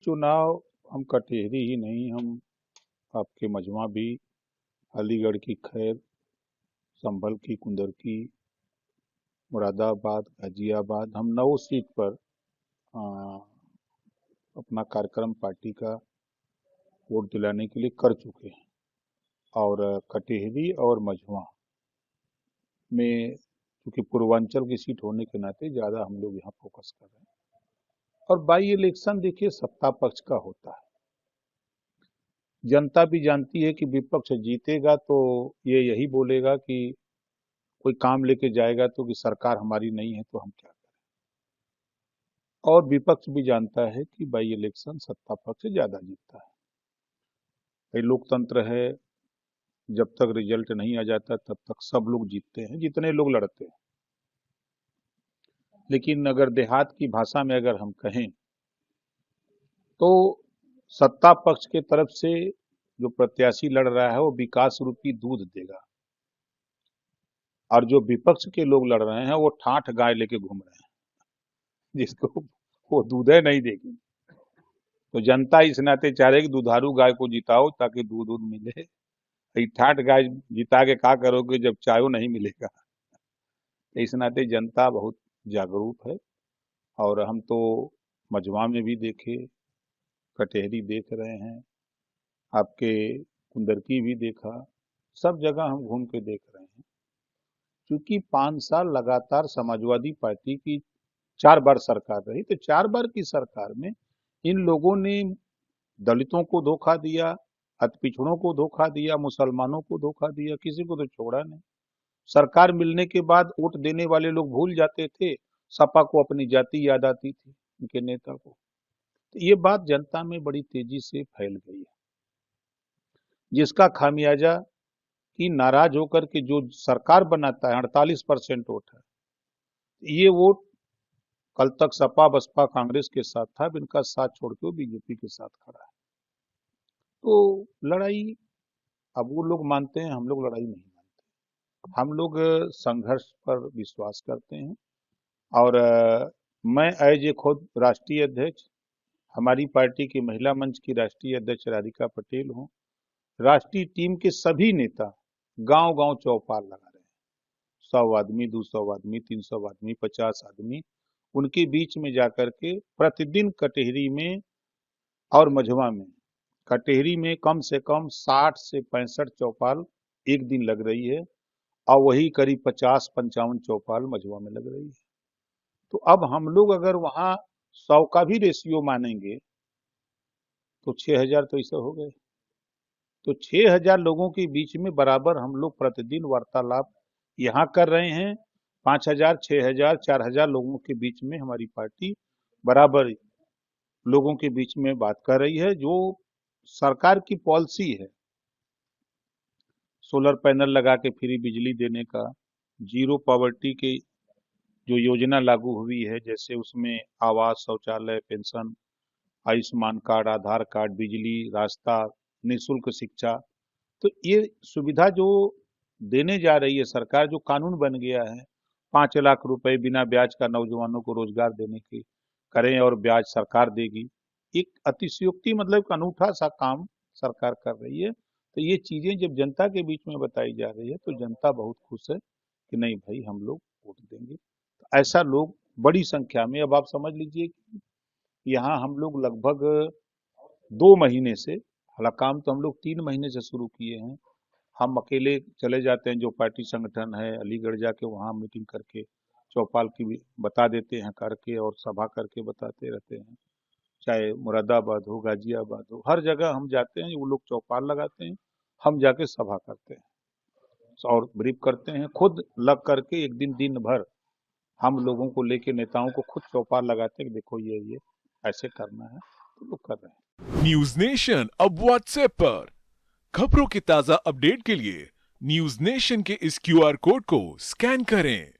चुनाव हम कटेहरी ही नहीं, हम आपके मजमा भी, अलीगढ़ की खैर, संभल की कुंदरकी, मुरादाबाद, गाजियाबाद, हम 9 सीट पर आ, अपना कार्यक्रम पार्टी का वोट दिलाने के लिए कर चुके हैं। और कटेहरी और मझवा में क्योंकि पूर्वांचल की सीट होने के नाते ज़्यादा हम लोग यहाँ फोकस कर रहे हैं। और बाई इलेक्शन देखिए सत्ता पक्ष का होता है। जनता भी जानती है कि विपक्ष जीतेगा तो ये यही बोलेगा कि कोई काम लेके जाएगा तो कि सरकार हमारी नहीं है तो हम क्या करें। और विपक्ष भी जानता है कि बाई इलेक्शन सत्ता पक्ष ज्यादा जीतता है। ये लोकतंत्र है, जब तक रिजल्ट नहीं आ जाता तब तक सब लोग जीतते हैं, जितने लोग लड़ते हैं। लेकिन अगर देहात की भाषा में अगर हम कहें तो सत्ता पक्ष के तरफ से जो प्रत्याशी लड़ रहा है वो विकास रूपी दूध देगा, और जो विपक्ष के लोग लड़ रहे हैं वो ठाठ गाय लेके घूम रहे हैं जिसको वो दूध नहीं देगी। तो जनता इस नाते चाह रही कि दुधारू गाय को जिताओ ताकि दूध दूध मिले। ये ठाठ गाय जिता के क्या करोगे जब चायो नहीं मिलेगा। इस नाते जनता बहुत जागरूक है। और हम तो मझवा में भी देखे, कटेहरी देख रहे हैं, आपके कुंदरकी भी देखा, सब जगह हम घूम के देख रहे हैं। क्योंकि 5 साल लगातार समाजवादी पार्टी की 4 बार सरकार रही, तो 4 बार की सरकार में इन लोगों ने दलितों को धोखा दिया, अति पिछड़ों को धोखा दिया, मुसलमानों को धोखा दिया, किसी को तो छोड़ा नहीं। सरकार मिलने के बाद वोट देने वाले लोग भूल जाते थे, सपा को अपनी जाति याद आती थी, उनके नेता को। तो ये बात जनता में बड़ी तेजी से फैल गई है, जिसका खामियाजा कि नाराज होकर के जो सरकार बनाता है 48% वोट है, ये वोट कल तक सपा बसपा कांग्रेस के साथ था, अब इनका साथ छोड़ के वो बीजेपी के साथ खड़ा है। तो लड़ाई अब वो लोग मानते हैं, हम लोग लड़ाई नहीं मानते। हम लोग संघर्ष पर विश्वास करते हैं। और मैं एज ए खुद राष्ट्रीय अध्यक्ष, हमारी पार्टी की महिला मंच की राष्ट्रीय अध्यक्ष राधिका पटेल हूँ, राष्ट्रीय टीम के सभी नेता गांव गांव चौपाल लगा रहे हैं। 100 आदमी, 200 आदमी, 300 आदमी, 50 आदमी, उनके बीच में जाकर के प्रतिदिन कटेहरी में और मझवा में, कटेहरी में कम से कम 60 से 65 चौपाल एक दिन लग रही है, और वही करीब 50-55 चौपाल मझवा में लग रही है। तो अब हम लोग अगर वहां 100 का भी रेशियो मानेंगे तो 6000 तो ऐसे हो गए। तो 6000 लोगों के बीच में बराबर हम लोग प्रतिदिन वार्तालाप यहाँ कर रहे हैं। 5000, 6000, 4000 लोगों के बीच में हमारी पार्टी बराबर लोगों के बीच में बात कर रही है। जो सरकार की पॉलिसी है, सोलर पैनल लगा के फ्री बिजली देने का, जीरो पॉवर्टी के जो योजना लागू हुई है, जैसे उसमें आवास, शौचालय, पेंशन, आयुष्मान कार्ड, आधार कार्ड, बिजली, रास्ता, निःशुल्क शिक्षा, तो ये सुविधा जो देने जा रही है सरकार, जो कानून बन गया है, 5 लाख रुपए बिना ब्याज का नौजवानों को रोजगार देने के करें और ब्याज सरकार देगी। एक अतिशयोक्ति मतलब एक अनूठा सा काम सरकार कर रही है। तो ये चीजें जब जनता के बीच में बताई जा रही है तो जनता बहुत खुश है कि नहीं भाई हम लोग वोट देंगे। तो ऐसा लोग बड़ी संख्या में, अब आप समझ लीजिए कि यहाँ हम लोग लगभग 2 महीने से, हालांकि काम तो हम लोग 3 महीने से शुरू किए हैं, हम अकेले चले जाते हैं, जो पार्टी संगठन है अलीगढ़ जाके वहाँ मीटिंग करके चौपाल की भी बता देते हैं करके, और सभा करके बताते रहते हैं। चाहे मुरादाबाद हो, गाजियाबाद हो, हर जगह हम जाते हैं, वो लोग चौपाल लगाते हैं, हम जाके सभा करते हैं और ब्रीफ करते हैं। खुद लग करके एक दिन दिन भर हम लोगों को लेके, नेताओं को खुद चौपाल लगाते हैं कि देखो ये ऐसे करना है, तो लोग कर रहे हैं। न्यूज नेशन अब व्हाट्सएप पर खबरों की ताजा अपडेट के लिए न्यूज नेशन के इस क्यूआर कोड को स्कैन करें।